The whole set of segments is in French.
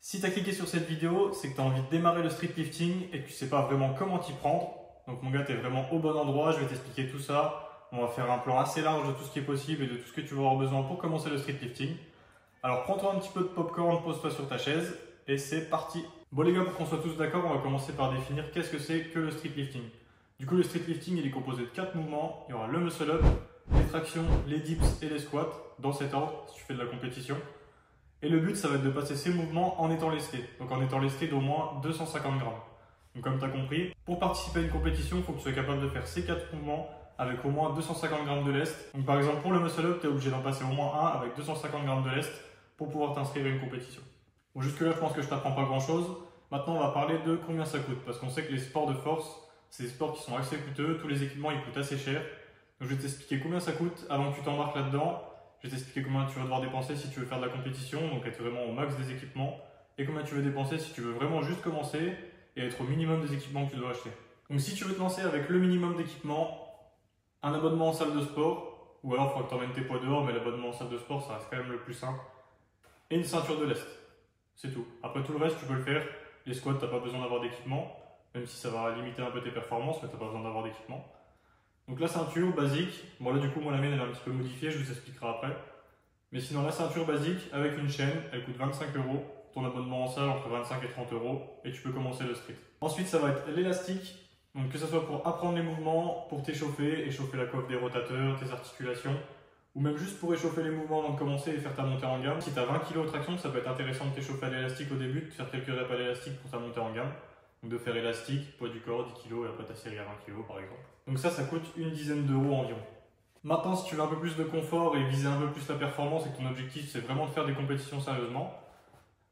Si tu as cliqué sur cette vidéo, c'est que tu as envie de démarrer le street lifting et que tu ne sais pas vraiment comment t'y prendre. Donc mon gars, tu es vraiment au bon endroit, je vais t'expliquer tout ça. On va faire un plan assez large de tout ce qui est possible et de tout ce que tu vas avoir besoin pour commencer le street lifting. Alors prends-toi un petit peu de popcorn, pose-toi sur ta chaise et c'est parti. Bon les gars, pour qu'on soit tous d'accord, on va commencer par définir qu'est-ce que c'est que le street lifting. Du coup, le street lifting, il est composé de 4 mouvements. Il y aura le muscle up, les tractions, les dips et les squats, dans cet ordre, si tu fais de la compétition. Et le but, ça va être de passer ces mouvements en étant lesté. Donc en étant lesté d'au moins 250 grammes. Donc comme tu as compris, pour participer à une compétition, il faut que tu sois capable de faire ces 4 mouvements avec au moins 250 grammes de lest. Donc par exemple, pour le muscle up, tu es obligé d'en passer au moins un avec 250 grammes de lest pour pouvoir t'inscrire à une compétition. Bon, jusque là, je pense que je t'apprends pas grand chose. Maintenant, on va parler de combien ça coûte. Parce qu'on sait que les sports de force, c'est des sports qui sont assez coûteux. Tous les équipements, ils coûtent assez cher. Donc je vais t'expliquer combien ça coûte avant que tu t'embarques là-dedans. Je vais t'expliquer combien tu vas devoir dépenser si tu veux faire de la compétition, donc être vraiment au max des équipements, et combien tu veux dépenser si tu veux vraiment juste commencer et être au minimum des équipements que tu dois acheter. Donc si tu veux te lancer avec le minimum d'équipements, un abonnement en salle de sport, ou alors il faudra que tu emmènes tes poids dehors, mais l'abonnement en salle de sport, ça reste quand même le plus simple, et une ceinture de lest. C'est tout. Après tout le reste, tu peux le faire. Les squats, tu n'as pas besoin d'avoir d'équipement, même si ça va limiter un peu tes performances, mais tu n'as pas besoin d'avoir d'équipement. Donc la ceinture basique, bon là du coup moi la mienne elle est un petit peu modifiée, je vous expliquerai après. Mais sinon la ceinture basique avec une chaîne, elle coûte 25 €, ton abonnement en salle entre 25 et 30 € et tu peux commencer le street. Ensuite ça va être l'élastique, donc que ce soit pour apprendre les mouvements, pour t'échauffer, échauffer la coiffe des rotateurs, tes articulations, ou même juste pour échauffer les mouvements avant de commencer et faire ta montée en gamme. Si tu as 20 kg de traction, ça peut être intéressant de t'échauffer à l'élastique au début, de faire quelques reps à l'élastique pour ta montée en gamme. Donc de faire élastique, poids du corps, 10 kg et après ta série à 20 kg par exemple. Donc ça coûte une dizaine d'euros environ. Maintenant, si tu veux un peu plus de confort et viser un peu plus la performance et que ton objectif c'est vraiment de faire des compétitions sérieusement,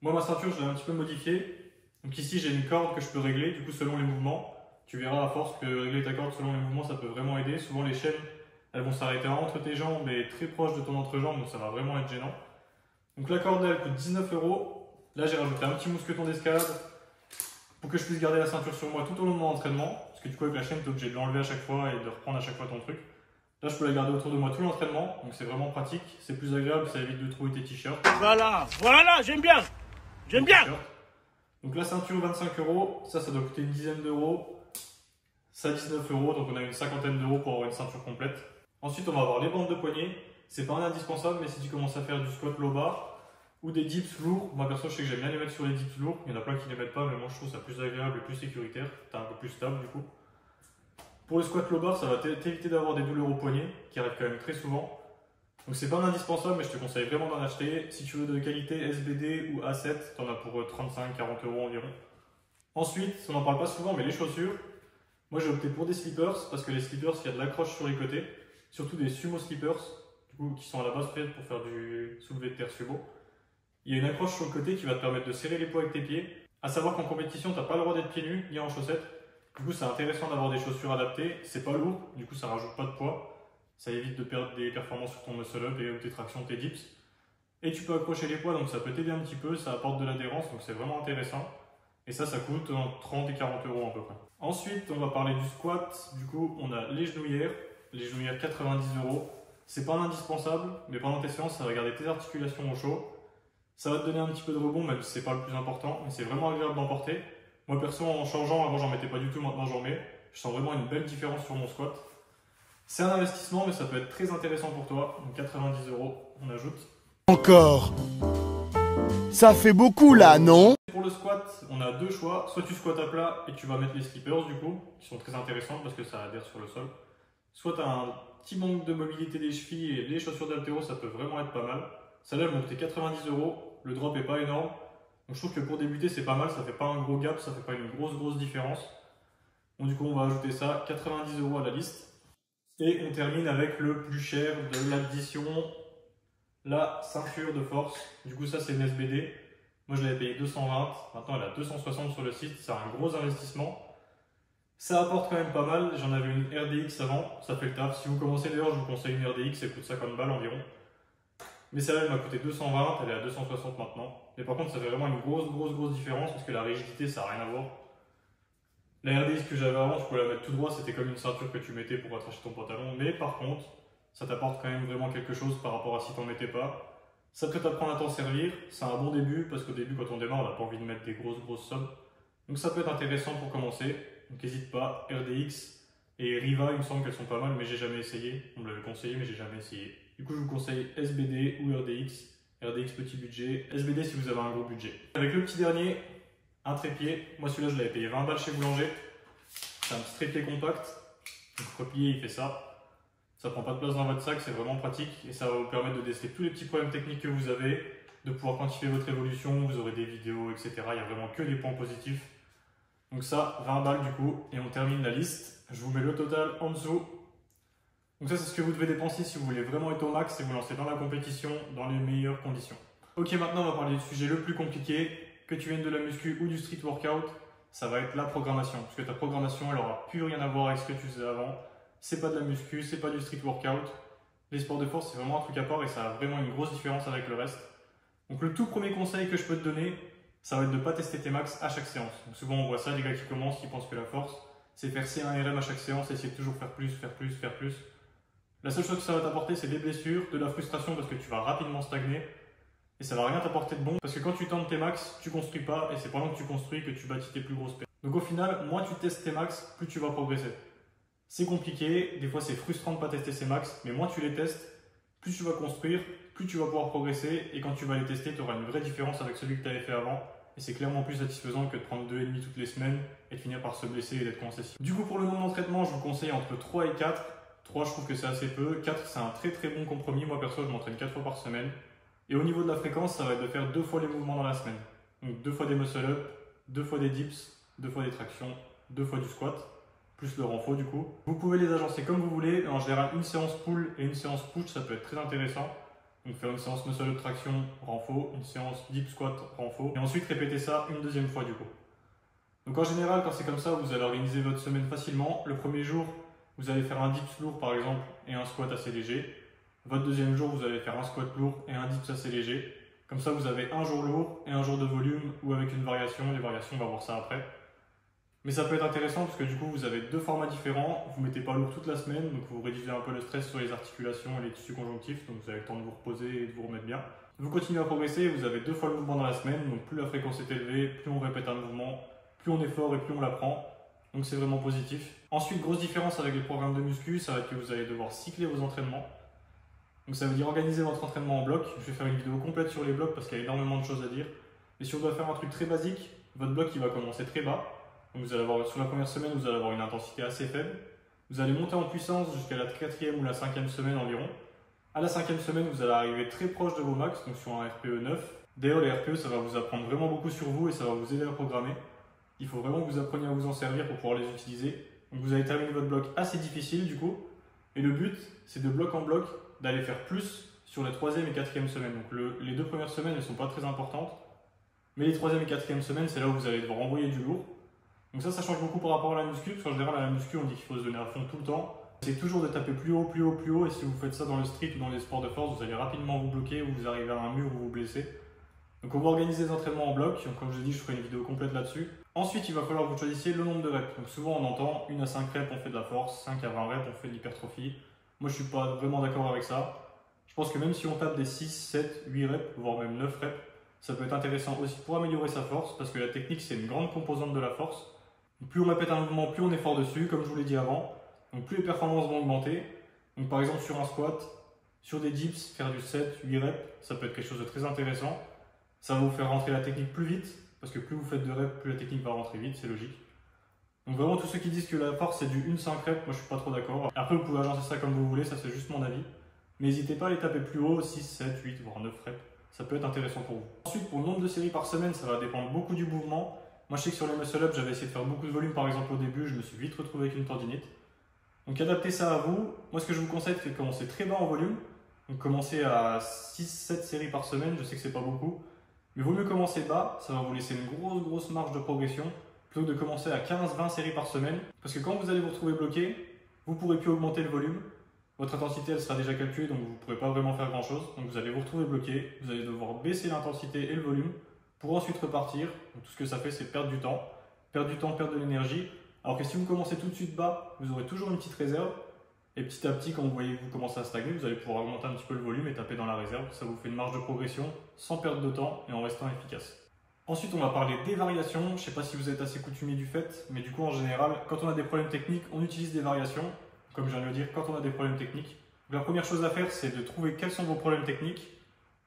moi ma ceinture je l'ai un petit peu modifiée. Donc ici j'ai une corde que je peux régler du coup selon les mouvements. Tu verras à force que régler ta corde selon les mouvements ça peut vraiment aider. Souvent les chaînes elles vont s'arrêter entre tes jambes et très proche de ton entrejambe donc ça va vraiment être gênant. Donc la corde elle coûte 19 €. Là j'ai rajouté un petit mousqueton d'escalade pour que je puisse garder la ceinture sur moi tout au long de mon entraînement. Parce que du coup avec la chaîne tu es obligé de l'enlever à chaque fois et de reprendre à chaque fois ton truc. Là je peux la garder autour de moi tout l'entraînement, donc c'est vraiment pratique, c'est plus agréable, ça évite de trouver tes t-shirts. Voilà, j'aime bien. Donc la ceinture 25 €, ça doit coûter une dizaine d'euros. Ça 19 €, donc on a une cinquantaine d'euros pour avoir une ceinture complète. Ensuite on va avoir les bandes de poignet, c'est pas un indispensable, mais si tu commences à faire du squat low bar, ou des dips lourds, moi perso je sais que j'aime bien les mettre sur les dips lourds, il y en a plein qui les mettent pas, mais moi je trouve ça plus agréable et plus sécuritaire, t'es un peu plus stable du coup. Pour le squat low bar, ça va t'éviter d'avoir des douleurs au poignet, qui arrivent quand même très souvent. Donc c'est pas un indispensable, mais je te conseille vraiment d'en acheter. Si tu veux de qualité SBD ou A7, t'en as pour 35-40 € environ. Ensuite, on n'en parle pas souvent, mais les chaussures. Moi j'ai opté pour des slippers, parce que les slippers, il y a de l'accroche sur les côtés, surtout des sumo slippers, du coup, qui sont à la base faites pour faire du soulevé de terre sumo. Il y a une accroche sur le côté qui va te permettre de serrer les poids avec tes pieds. À savoir qu'en compétition, tu n'as pas le droit d'être pieds nus ni en chaussettes. Du coup, c'est intéressant d'avoir des chaussures adaptées. C'est pas lourd, du coup, ça rajoute pas de poids. Ça évite de perdre des performances sur ton muscle up et tes tractions, tes dips. Et tu peux accrocher les poids, donc ça peut t'aider un petit peu. Ça apporte de l'adhérence, donc c'est vraiment intéressant. Et ça coûte entre 30 et 40 € à peu près. Ensuite, on va parler du squat. Du coup, on a les genouillères. Les genouillères 90 €. C'est pas un indispensable, mais pendant tes séances, ça va garder tes articulations au chaud. Ça va te donner un petit peu de rebond, même si c'est pas le plus important, mais c'est vraiment agréable d'en porter. Moi perso, en changeant, avant j'en mettais pas du tout, maintenant j'en mets. Je sens vraiment une belle différence sur mon squat. C'est un investissement, mais ça peut être très intéressant pour toi. Donc 90 €, on ajoute. Encore. Ça fait beaucoup là, non? Pour le squat, on a deux choix. Soit tu squats à plat et tu vas mettre les slippers du coup, qui sont très intéressantes parce que ça adhère sur le sol. Soit tu as un petit manque de mobilité des chevilles et les chaussures d'haltéro, ça peut vraiment être pas mal. Celle-là, elle m'a coûté 90 €. Le drop est pas énorme. Donc je trouve que pour débuter, c'est pas mal. Ça fait pas un gros gap, ça fait pas une grosse différence. Donc du coup, on va ajouter ça, 90 € à la liste. Et on termine avec le plus cher de l'addition, la ceinture de force. Du coup, ça, c'est une SBD. Moi, je l'avais payé 220. Maintenant, elle est à 260 sur le site. C'est un gros investissement. Ça apporte quand même pas mal. J'en avais une RDX avant. Ça fait le taf. Si vous commencez d'ailleurs, je vous conseille une RDX. Elle coûte 50 balles environ. Mais celle-là, elle m'a coûté 220, elle est à 260 maintenant. Mais par contre, ça fait vraiment une grosse différence parce que la rigidité, ça n'a rien à voir. La RDX que j'avais avant, je pouvais la mettre tout droit, c'était comme une ceinture que tu mettais pour attacher ton pantalon. Mais par contre, ça t'apporte quand même vraiment quelque chose par rapport à si t'en mettais pas. S'apprête à apprendre à t'en servir, c'est un bon début parce qu'au début quand on démarre on n'a pas envie de mettre des grosses sommes. Donc ça peut être intéressant pour commencer, donc n'hésite pas, RDX et Riva il me semble qu'elles sont pas mal mais j'ai jamais essayé, on me l'avait conseillé mais j'ai jamais essayé. Du coup je vous conseille SBD ou RDX, RDX petit budget, SBD si vous avez un gros budget. Avec le petit dernier, un trépied, moi celui-là je l'avais payé 20 balles chez Boulanger, c'est un petit trépied compact, donc replié il fait ça. Ça prend pas de place dans votre sac, c'est vraiment pratique et ça va vous permettre de tester tous les petits problèmes techniques que vous avez, de pouvoir quantifier votre évolution, vous aurez des vidéos, etc. Il n'y a vraiment que des points positifs. Donc ça, 20 balles du coup, et on termine la liste. Je vous mets le total en dessous. Donc ça, c'est ce que vous devez dépenser si vous voulez vraiment être au max et vous lancer dans la compétition dans les meilleures conditions. Ok, maintenant on va parler du sujet le plus compliqué, que tu viennes de la muscu ou du street workout, ça va être la programmation. Parce que ta programmation, elle n'aura plus rien à voir avec ce que tu faisais avant. C'est pas de la muscu, c'est pas du street workout. Les sports de force, c'est vraiment un truc à part et ça a vraiment une grosse différence avec le reste. Donc le tout premier conseil que je peux te donner, ça va être de ne pas tester tes max à chaque séance. Donc souvent on voit ça, les gars qui commencent, qui pensent que la force, c'est faire C1RM à chaque séance, essayer de toujours faire plus. La seule chose que ça va t'apporter, c'est des blessures, de la frustration parce que tu vas rapidement stagner. Et ça va rien t'apporter de bon parce que quand tu tentes tes max, tu construis pas et c'est pendant que tu construis que tu bâtis tes plus grosses pertes. Donc au final, moins tu testes tes max, plus tu vas progresser. C'est compliqué, des fois c'est frustrant de ne pas tester ses max, mais moins tu les testes, plus tu vas construire, plus tu vas pouvoir progresser, et quand tu vas les tester, tu auras une vraie différence avec celui que tu avais fait avant, et c'est clairement plus satisfaisant que de prendre 2,5 toutes les semaines, et de finir par se blesser et d'être coincé. Du coup pour le nombre d'entraînements, je vous conseille entre 3 et 4, 3 je trouve que c'est assez peu, 4 c'est un très bon compromis, moi perso je m'entraîne 4 fois par semaine, et au niveau de la fréquence, ça va être de faire 2 fois les mouvements dans la semaine, donc 2 fois des muscle-up, 2 fois des dips, 2 fois des tractions, 2 fois du squat, plus le renfort du coup. Vous pouvez les agencer comme vous voulez, en général une séance pull et une séance push ça peut être très intéressant. Donc faire une séance muscle-up traction, renfort, une séance deep squat, renfort, et ensuite répéter ça une deuxième fois du coup. Donc en général quand c'est comme ça vous allez organiser votre semaine facilement. Le premier jour vous allez faire un dips lourd par exemple et un squat assez léger. Votre deuxième jour vous allez faire un squat lourd et un dips assez léger. Comme ça vous avez un jour lourd et un jour de volume ou avec une variation, les variations on va voir ça après. Mais ça peut être intéressant parce que du coup vous avez 2 formats différents, vous ne mettez pas lourd toute la semaine, donc vous réduisez un peu le stress sur les articulations et les tissus conjonctifs, donc vous avez le temps de vous reposer et de vous remettre bien. Vous continuez à progresser, vous avez 2 fois le mouvement dans la semaine, donc plus la fréquence est élevée, plus on répète un mouvement, plus on est fort et plus on l'apprend, donc c'est vraiment positif. Ensuite, grosse différence avec les programmes de muscu, ça va être que vous allez devoir cycler vos entraînements. Donc ça veut dire organiser votre entraînement en bloc. Je vais faire une vidéo complète sur les blocs parce qu'il y a énormément de choses à dire. Et si on doit faire un truc très basique, votre bloc il va commencer très bas. Donc vous allez avoir, sur la première semaine, vous allez avoir une intensité assez faible. Vous allez monter en puissance jusqu'à la 4e ou la 5e semaine environ. À la 5e semaine, vous allez arriver très proche de vos max, donc sur un RPE 9. D'ailleurs, les RPE, ça va vous apprendre vraiment beaucoup sur vous et ça va vous aider à programmer. Il faut vraiment que vous appreniez à vous en servir pour pouvoir les utiliser. Donc vous allez terminer votre bloc assez difficile du coup. Et le but, c'est de bloc en bloc, d'aller faire plus sur la 3e et 4e semaine. Donc les 2 premières semaines, elles ne sont pas très importantes. Mais les 3e et 4e semaines, c'est là où vous allez devoir envoyer du lourd. Donc ça change beaucoup par rapport à la muscu, parce qu'en général, à la muscu, on dit qu'il faut se donner à fond tout le temps. Essayez toujours de taper plus haut, et si vous faites ça dans le street ou dans les sports de force, vous allez rapidement vous bloquer ou vous arrivez à un mur ou vous blessez. Donc on va organiser les entraînements en bloc, donc comme je l'ai dit, je ferai une vidéo complète là-dessus. Ensuite, il va falloir que vous choisissiez le nombre de reps. Donc souvent, on entend 1 à 5 reps, on fait de la force, 5 à 20 reps, on fait de l'hypertrophie. Moi, je ne suis pas vraiment d'accord avec ça. Je pense que même si on tape des 6, 7, 8 reps, voire même 9 reps, ça peut être intéressant aussi pour améliorer sa force, parce que la technique, c'est une grande composante de la force. Plus on répète un mouvement, plus on est fort dessus, comme je vous l'ai dit avant. Donc plus les performances vont augmenter. Donc par exemple sur un squat, sur des dips, faire du 7, 8 reps, ça peut être quelque chose de très intéressant. Ça va vous faire rentrer la technique plus vite, parce que plus vous faites de reps, plus la technique va rentrer vite, c'est logique. Donc vraiment tous ceux qui disent que la force c'est du 1-5 reps, moi je suis pas trop d'accord. Après vous pouvez agencer ça comme vous voulez, ça c'est juste mon avis. Mais n'hésitez pas à les taper plus haut, 6, 7, 8, voire 9 reps. Ça peut être intéressant pour vous. Ensuite pour le nombre de séries par semaine, ça va dépendre beaucoup du mouvement. Moi je sais que sur les muscle-up, j'avais essayé de faire beaucoup de volume par exemple au début, je me suis vite retrouvé avec une tendinite. Donc adaptez ça à vous. Moi ce que je vous conseille c'est de commencer très bas en volume. Donc commencer à 6-7 séries par semaine, je sais que c'est pas beaucoup. Mais vaut mieux commencer bas, ça va vous laisser une grosse marge de progression plutôt que de commencer à 15-20 séries par semaine. Parce que quand vous allez vous retrouver bloqué, vous ne pourrez plus augmenter le volume. Votre intensité elle sera déjà calculée donc vous ne pourrez pas vraiment faire grand chose. Donc vous allez vous retrouver bloqué, vous allez devoir baisser l'intensité et le volume pour ensuite repartir. Donc tout ce que ça fait c'est perdre du temps, perdre de l'énergie. Alors que si vous commencez tout de suite bas, vous aurez toujours une petite réserve. Et petit à petit, quand vous voyez que vous commencez à stagner, vous allez pouvoir augmenter un petit peu le volume et taper dans la réserve. Ça vous fait une marge de progression sans perdre de temps et en restant efficace. Ensuite, on va parler des variations. Je ne sais pas si vous êtes assez coutumier du fait, mais du coup, en général, quand on a des problèmes techniques, on utilise des variations. Comme je viens de le dire, quand on a des problèmes techniques. Donc, la première chose à faire, c'est de trouver quels sont vos problèmes techniques.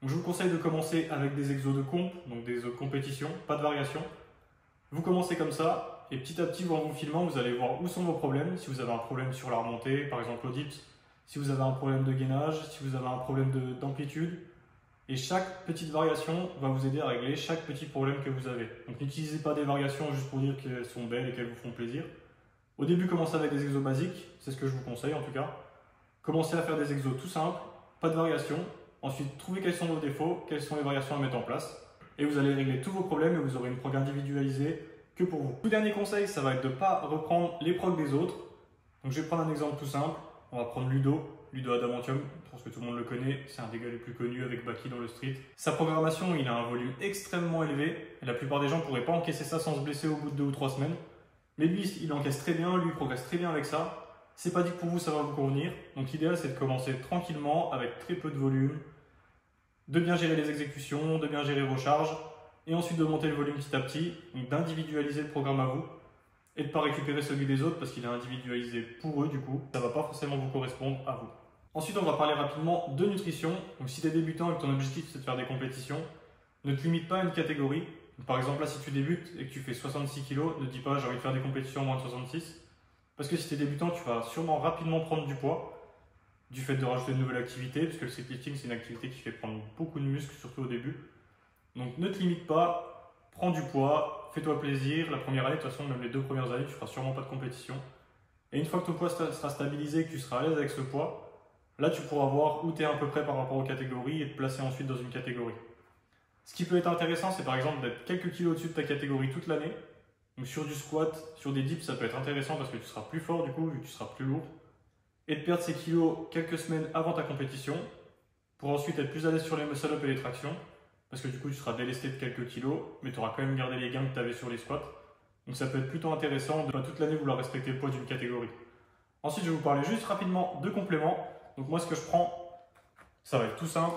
Donc, je vous conseille de commencer avec des exos de comp, donc des exos de compétition, pas de variation. Vous commencez comme ça, et petit à petit, en vous filmant, vous allez voir où sont vos problèmes. Si vous avez un problème sur la remontée, par exemple au dips, si vous avez un problème de gainage, si vous avez un problème d'amplitude. Et chaque petite variation va vous aider à régler chaque petit problème que vous avez. Donc n'utilisez pas des variations juste pour dire qu'elles sont belles et qu'elles vous font plaisir. Au début, commencez avec des exos basiques, c'est ce que je vous conseille en tout cas. Commencez à faire des exos tout simples, pas de variations. Ensuite, trouvez quels sont vos défauts, quelles sont les variations à mettre en place. Et vous allez régler tous vos problèmes et vous aurez une prog individualisée que pour vous. Le dernier conseil, ça va être de ne pas reprendre les progs des autres. Donc je vais prendre un exemple tout simple. On va prendre Ludo Adamantium, je pense que tout le monde le connaît, c'est un des gars les plus connus avec Baki dans le street. Sa programmation, il a un volume extrêmement élevé, et la plupart des gens ne pourraient pas encaisser ça sans se blesser au bout de 2 ou 3 semaines. Mais lui, il encaisse très bien, lui, il progresse très bien avec ça. C'est pas dit que pour vous, ça va vous convenir. Donc l'idéal, c'est de commencer tranquillement, avec très peu de volume, de bien gérer les exécutions, de bien gérer vos charges, et ensuite de monter le volume petit à petit, donc d'individualiser le programme à vous, et de ne pas récupérer celui des autres parce qu'il est individualisé pour eux du coup, ça ne va pas forcément vous correspondre à vous. Ensuite, on va parler rapidement de nutrition. Donc si tu es débutant et que ton objectif c'est de faire des compétitions, ne te limite pas à une catégorie. Donc, par exemple là, si tu débutes et que tu fais 66 kg, ne dis pas j'ai envie de faire des compétitions moins de 66. Parce que si tu es débutant, tu vas sûrement rapidement prendre du poids du fait de rajouter une nouvelle activité, parce que le streetlifting c'est une activité qui fait prendre beaucoup de muscles, surtout au début. Donc ne te limite pas, prends du poids, fais-toi plaisir. La première année, de toute façon, même les 2 premières années, tu feras sûrement pas de compétition. Et une fois que ton poids sera stabilisé et que tu seras à l'aise avec ce poids, là tu pourras voir où tu es à peu près par rapport aux catégories et te placer ensuite dans une catégorie. Ce qui peut être intéressant, c'est par exemple d'être quelques kilos au-dessus de ta catégorie toute l'année. Donc sur du squat, sur des dips, ça peut être intéressant parce que tu seras plus fort du coup, vu que tu seras plus lourd. Et de perdre ces kilos quelques semaines avant ta compétition, pour ensuite être plus à l'aise sur les muscle-up et les tractions, parce que du coup tu seras délesté de quelques kilos, mais tu auras quand même gardé les gains que tu avais sur les squats. Donc ça peut être plutôt intéressant de pas toute l'année vouloir respecter le poids d'une catégorie. Ensuite, je vais vous parler juste rapidement de compléments. Donc moi, ce que je prends, ça va être tout simple.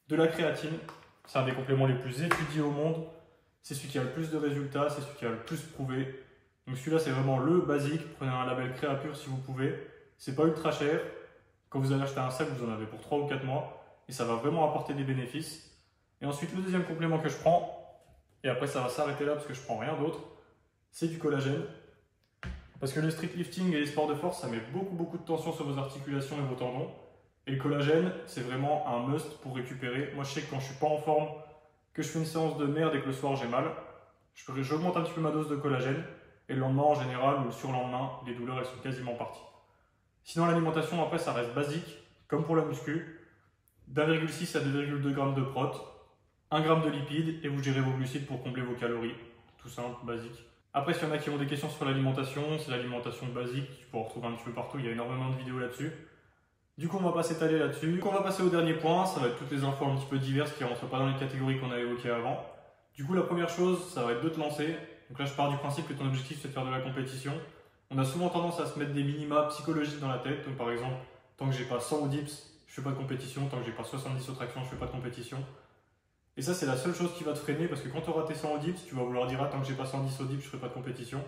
De la créatine, c'est un des compléments les plus étudiés au monde. C'est celui qui a le plus de résultats, c'est celui qui a le plus prouvé. Donc celui-là, c'est vraiment le basique. Prenez un label Créapure si vous pouvez. C'est pas ultra cher. Quand vous allez acheter un sac, vous en avez pour 3 ou 4 mois. Et ça va vraiment apporter des bénéfices. Et ensuite, le deuxième complément que je prends, et après ça va s'arrêter là parce que je prends rien d'autre, c'est du collagène. Parce que le street lifting et les sports de force, ça met beaucoup de tension sur vos articulations et vos tendons. Et le collagène, c'est vraiment un must pour récupérer. Moi, je sais que quand je suis pas en forme, que je fais une séance de merde et que le soir j'ai mal, j'augmente un petit peu ma dose de collagène. Et le lendemain, en général, ou le surlendemain, les douleurs, elles sont quasiment parties. Sinon, l'alimentation, après, ça reste basique, comme pour la muscu. d'1,6 à 2,2 g de prot, 1 g de lipides, et vous gérez vos glucides pour combler vos calories. Tout simple, basique. Après, s'il y en a qui ont des questions sur l'alimentation, c'est l'alimentation basique, tu peux en retrouver un petit peu partout, il y a énormément de vidéos là-dessus. Du coup, on va pas s'étaler là-dessus. Du coup, on va passer au dernier point, ça va être toutes les infos un petit peu diverses qui ne rentrent pas dans les catégories qu'on a évoquées avant. Du coup, la première chose, ça va être de te lancer. Donc là, je pars du principe que ton objectif, c'est de faire de la compétition. On a souvent tendance à se mettre des minima psychologiques dans la tête. Donc par exemple, tant que j'ai pas 100 au dips, je fais pas de compétition. Tant que j'ai pas 70 au traction, je fais pas de compétition. Et ça, c'est la seule chose qui va te freiner parce que quand tu auras tes 100 au dips, tu vas vouloir dire tant que j'ai pas 110 au dips, je ferai pas de compétition.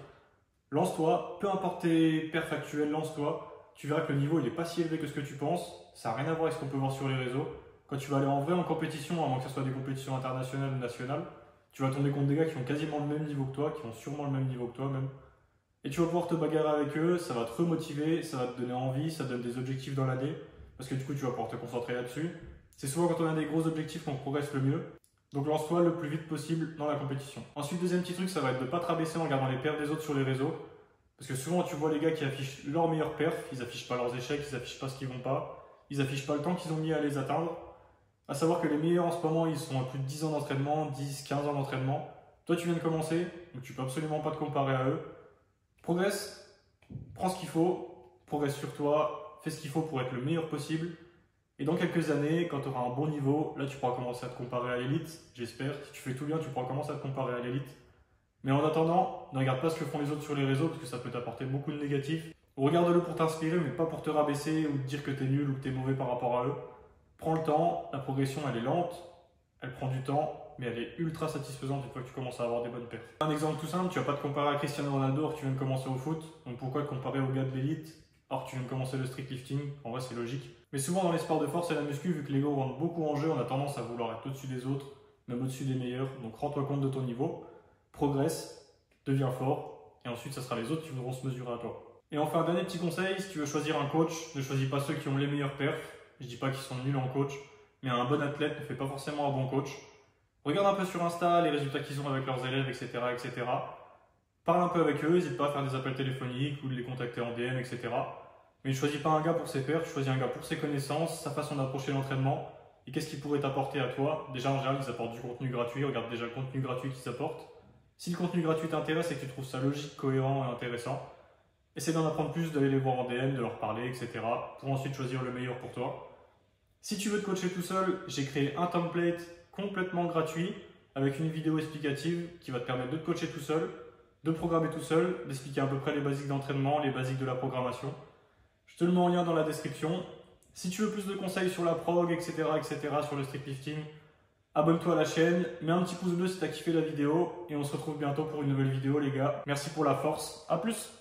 Lance-toi, peu importe tes perfs actuels, lance-toi. Tu verras que le niveau il n'est pas si élevé que ce que tu penses. Ça n'a rien à voir avec ce qu'on peut voir sur les réseaux. Quand tu vas aller en vrai en compétition, à moins que ce soit des compétitions internationales ou nationales, tu vas tomber contre des gars qui ont quasiment le même niveau que toi, qui ont sûrement le même niveau que toi même. Et tu vas pouvoir te bagarrer avec eux, ça va te remotiver, ça va te donner envie, ça te donne des objectifs dans l'année, parce que du coup tu vas pouvoir te concentrer là-dessus. C'est souvent quand on a des gros objectifs qu'on progresse le mieux. Donc lance-toi le plus vite possible dans la compétition. Ensuite, deuxième petit truc, ça va être de ne pas te rabaisser en regardant les perfs des autres sur les réseaux. Parce que souvent tu vois les gars qui affichent leurs meilleurs perfs, ils affichent pas leurs échecs, ils affichent pas ce qu'ils vont pas, ils affichent pas le temps qu'ils ont mis à les atteindre. À savoir que les meilleurs en ce moment, ils sont à plus de 10 ans d'entraînement, 10, 15 ans d'entraînement. Toi tu viens de commencer, donc tu peux absolument pas te comparer à eux. Progresse, prends ce qu'il faut, progresse sur toi, fais ce qu'il faut pour être le meilleur possible. Et dans quelques années, quand tu auras un bon niveau, là tu pourras commencer à te comparer à l'élite, j'espère. Si tu fais tout bien, tu pourras commencer à te comparer à l'élite. Mais en attendant, ne regarde pas ce que font les autres sur les réseaux parce que ça peut t'apporter beaucoup de négatifs. Regarde-le pour t'inspirer, mais pas pour te rabaisser ou te dire que t'es nul ou que t'es mauvais par rapport à eux. Prends le temps, la progression elle est lente, elle prend du temps, mais elle est ultra satisfaisante une fois que tu commences à avoir des bonnes perfs. Un exemple tout simple, tu vas pas te comparer à Cristiano Ronaldo alors que tu viens de commencer au foot, donc pourquoi te comparer au gars de l'élite alors que tu viens de commencer le street lifting? En vrai c'est logique. Mais souvent dans les sports de force et la muscu, vu que l'ego rentre beaucoup en jeu, on a tendance à vouloir être au-dessus des autres, même au-dessus des meilleurs, donc rends-toi compte de ton niveau, progresse, deviens fort, et ensuite ça sera les autres qui voudront se mesurer à toi. Et enfin, un dernier petit conseil, si tu veux choisir un coach, ne choisis pas ceux qui ont les meilleurs perfs. Je dis pas qu'ils sont nuls en coach, mais un bon athlète ne fait pas forcément un bon coach. Regarde un peu sur Insta les résultats qu'ils ont avec leurs élèves, etc., etc. Parle un peu avec eux, n'hésite pas à faire des appels téléphoniques ou de les contacter en DM, etc. Mais ne choisis pas un gars pour ses perfs, choisis un gars pour ses connaissances, sa façon d'approcher l'entraînement et qu'est-ce qu'il pourrait t'apporter à toi. Déjà, en général, ils apportent du contenu gratuit, regarde déjà le contenu gratuit qu'ils apportent. Si le contenu gratuit t'intéresse et que tu trouves ça logique, cohérent et intéressant, essaie d'en apprendre plus, d'aller les voir en DM, de leur parler, etc. pour ensuite choisir le meilleur pour toi. Si tu veux te coacher tout seul, j'ai créé un template complètement gratuit avec une vidéo explicative qui va te permettre de te coacher tout seul, de programmer tout seul, d'expliquer à peu près les basiques d'entraînement, les basiques de la programmation. Je te le mets en lien dans la description. Si tu veux plus de conseils sur la prog, etc., sur le street lifting, abonne-toi à la chaîne, mets un petit pouce bleu si tu as kiffé la vidéo et on se retrouve bientôt pour une nouvelle vidéo les gars. Merci pour la force, à plus!